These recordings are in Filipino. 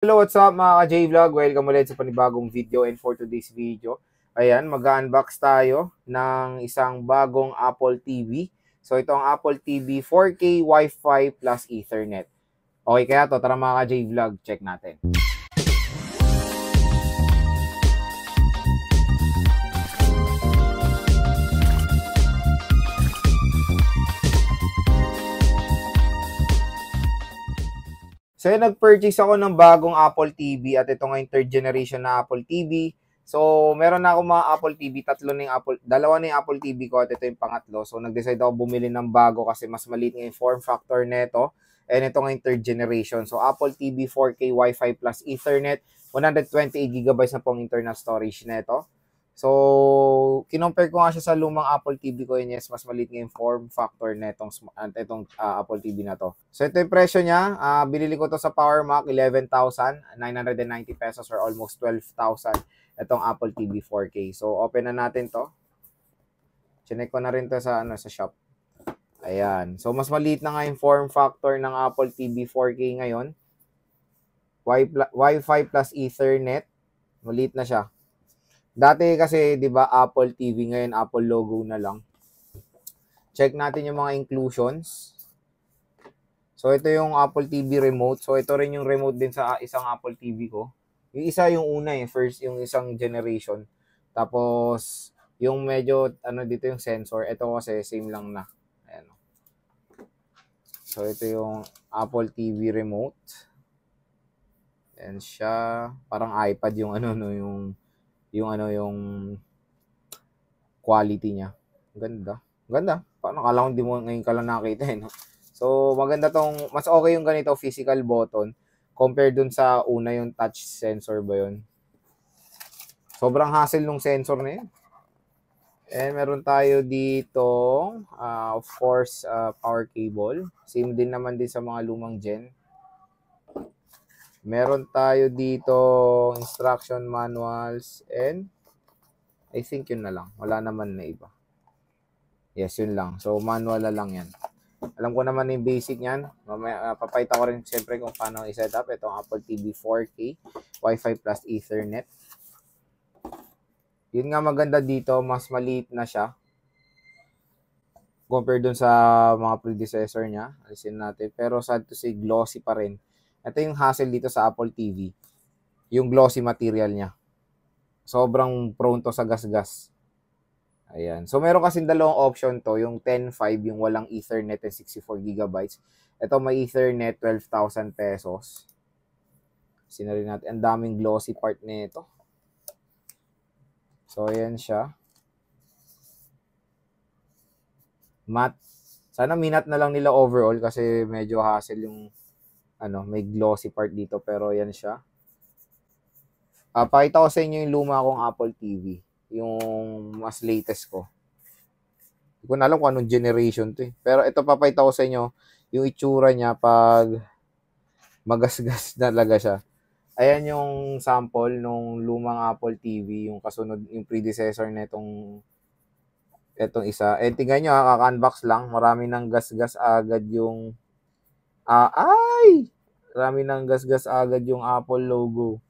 Hello, what's up mga ka-J-Vlog? Welcome ulit sa panibagong video, and for today's video, ayan, mag-unbox tayo ng isang bagong Apple TV. So ito ang Apple TV 4K Wi-Fi plus Ethernet. Okay kaya to? Tara mga ka-J-Vlog, check natin. So, nag-purchase ako ng bagong Apple TV at ito nga yung third generation na Apple TV. So, meron na ako mga Apple TV, dalawa na yung Apple TV ko at ito yung pangatlo. So, nag-decide ako bumili ng bago kasi mas maliit nga yung form factor nito. And ito nga yung third generation. So, Apple TV 4K Wi-Fi plus Ethernet, 128GB na pong internal storage nito. So, kinompare ko nga siya sa lumang Apple TV ko, and yes, mas maliit nga yung form factor netong Apple TV na to. So, ito yung presyo niya. Binili ko to sa PowerMac, 11,990 pesos or almost 12,000 itong Apple TV 4K. So, open na natin to. Chinek ko na rin to sa shop. Ayan. So, mas maliit na nga yung form factor ng Apple TV 4K ngayon. Wi-Fi plus Ethernet. Maliit na siya. Dati kasi, 'di ba, Apple TV, ngayon Apple logo na lang. Check natin yung mga inclusions. So ito yung Apple TV remote. So ito rin yung remote din sa isang Apple TV ko. Yung isa yung una first yung isang generation. Tapos yung medyo dito yung sensor. Ito kasi same lang na. Ayan. So ito yung Apple TV remote. Ayan siya, parang iPad yung yung quality niya. Ganda. Ganda. Paano kala ko hindi mo ngayon ka lang nakita no? So, maganda tong, mas okay yung ganito physical button compared dun sa una yung touch sensor ba yun. Sobrang hassle nung sensor na yun. And meron tayo dito, of course, power cable. Same din naman din sa mga lumang gen. Meron tayo dito instruction manuals and I think yun na lang. Wala naman na iba. Yes, yun lang. So, manual na lang yan. Alam ko naman yung basic yan. Mamaya, papayta ko rin siyempre kung paano i-set up itong Apple TV 4K Wi-Fi plus Ethernet. Yun nga maganda dito, mas maliit na siya compared dun sa mga predecessor niya. Alisin natin. Pero sad to say, glossy pa rin. Ito yung hassle dito sa Apple TV. Yung glossy material niya. Sobrang prone to sa gas-gas. Ayan. So, meron kasing dalawang option to. Yung 10.5, yung walang Ethernet and 64GB. Ito may Ethernet, 12,000 pesos. Sinarin natin. Ang daming glossy part nito. So, ayan siya. Matte. Sana minat na lang nila overall kasi medyo hassle yung may glossy part dito, pero yan siya. Pakita ko sa inyo yung luma kong Apple TV. Yung mas latest ko. Hindi ko na alam kung anong generation to Pero ito papakita ko sa inyo yung itsura niya pag magasgas talaga siya. Ayan yung sample nung lumang Apple TV, yung kasunod, yung predecessor na itong isa. Tingnan nyo kaka-unbox lang. Marami ng gas-gas agad yung marami ng gas-gas agad yung Apple logo.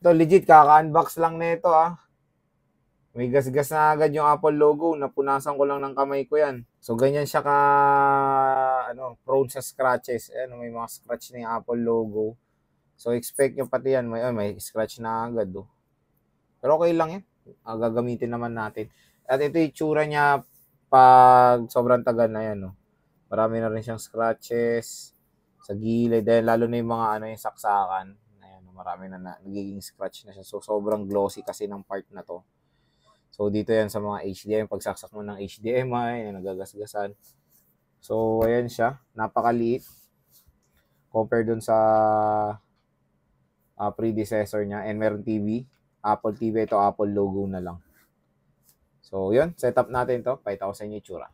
Ito legit, kaka-unbox lang nito May gas-gas na agad yung Apple logo. Napunasan ko lang ng kamay ko yan. So, ganyan siya prone sa scratches. Ayan, may mga scratch na yung Apple logo. So, expect nyo pati yan. May scratch na agad. Pero okay lang yan. Gagamitin naman natin. At ito yung tsura niya pag sobrang tagal na yan. Marami na rin siyang scratches sa gilid. Dahil lalo na yung mga yung saksakan. Ayan, marami na nagiging scratch na siya. So, sobrang glossy kasi ng part na to. So, dito yan sa mga HDMI. Pagsaksak mo ng HDMI, nagagasgasan. So, ayan siya. Napakaliit. Compared dun sa predecessor niya. And meron TV. Apple TV. Ito, Apple logo na lang. So, yun. Setup natin to. Pakita ko sa inyo itsura.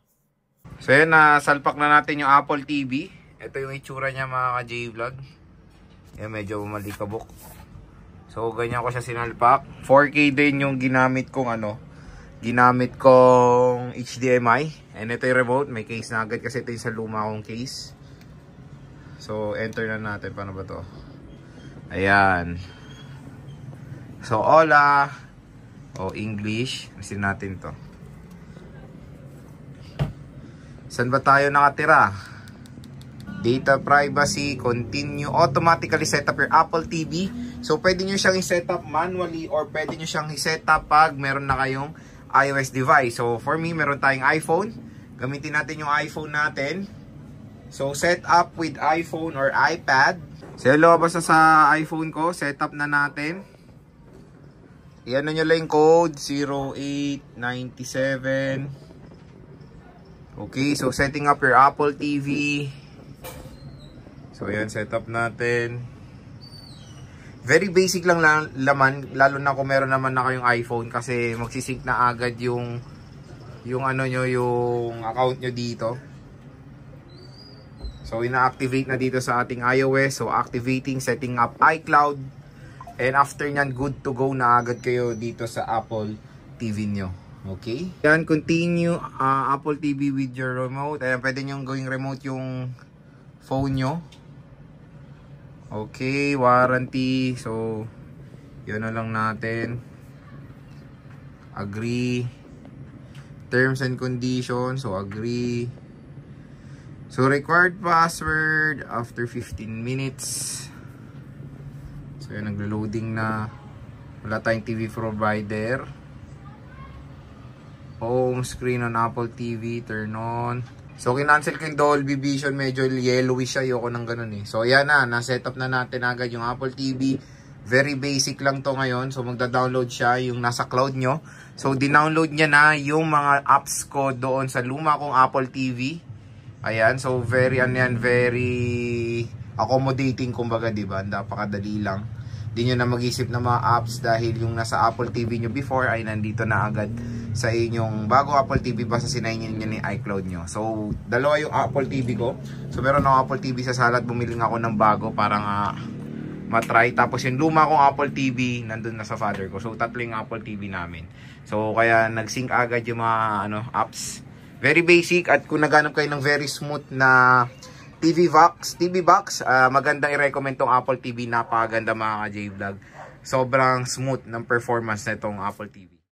So, yun. Nasalpak na natin yung Apple TV. Ito yung itsura niya mga ka-J-Vlog. Yan, medyo malikabok. So, ganyan ko siya sinalpak. 4K din yung ginamit kong HDMI. And ito yung remote. May case na agad kasi ito yung sa luma kong case. So, enter na natin. Paano ba to? Ayan. So, hola. O, English. Masin natin to. Saan ba tayo nakatira? Data privacy, continue. Automatically set up your Apple TV. So, pwede nyo siyang i-set up manually or pwede nyo siyang i-set up pag meron na kayong iOS device. So, for me, meron tayong iPhone. Gamitin natin yung iPhone natin. So, set up with iPhone or iPad. So, lumabas na sa iPhone ko. Set up na natin. Iyan nyo lang yung code 0897. Okay, so setting up your Apple TV. So, ayan, setup natin. Very basic lang laman, lalo na kung meron naman na kayong iPhone kasi magsisync na agad yung ano nyo, yung account nyo dito. So, ina-activate na dito sa ating iOS. So, activating, setting up iCloud. And after nyan, good to go na agad kayo dito sa Apple TV nyo. Okay? Yan, continue Apple TV with your remote. Ayan, pwede nyo gawing remote yung phone nyo. Okay, warranty. So, yun na lang natin. Agree. Terms and conditions. So, agree. So, required password after 15 minutes. So, yun, naglo-loading na. Wala tayong TV provider. Home screen on Apple TV. Turn on. So, kinancel ko yung Dolby Vision. Medyo yellowish siya. Ayoko ng ganun eh. So, ayan na. Na-set up na natin agad yung Apple TV. Very basic lang to ngayon. So, magda-download siya yung nasa cloud nyo. So, dinownload niya na yung mga apps ko doon sa luma kong Apple TV. Ayan. So, very accommodating kumbaga, diba? Napakadali lang. Di nyo na mag-isip na mga apps dahil yung nasa Apple TV nyo before ay nandito na agad sa inyong bago Apple TV basta sinayin nyo ni iCloud nyo. So, dalawa yung Apple TV ko. So, meron ako Apple TV sa sala at bumili ako ng bago para nga matry. Tapos yung luma kong Apple TV nandun na sa father ko. So, tatlo yung Apple TV namin. So, kaya nag-sync agad yung mga apps. Very basic at kung naghanap kayo ng very smooth na TV box, magandang i-recommend tong Apple TV. Napakaganda mga ka-J-Vlog. Sobrang smooth ng performance na itong Apple TV.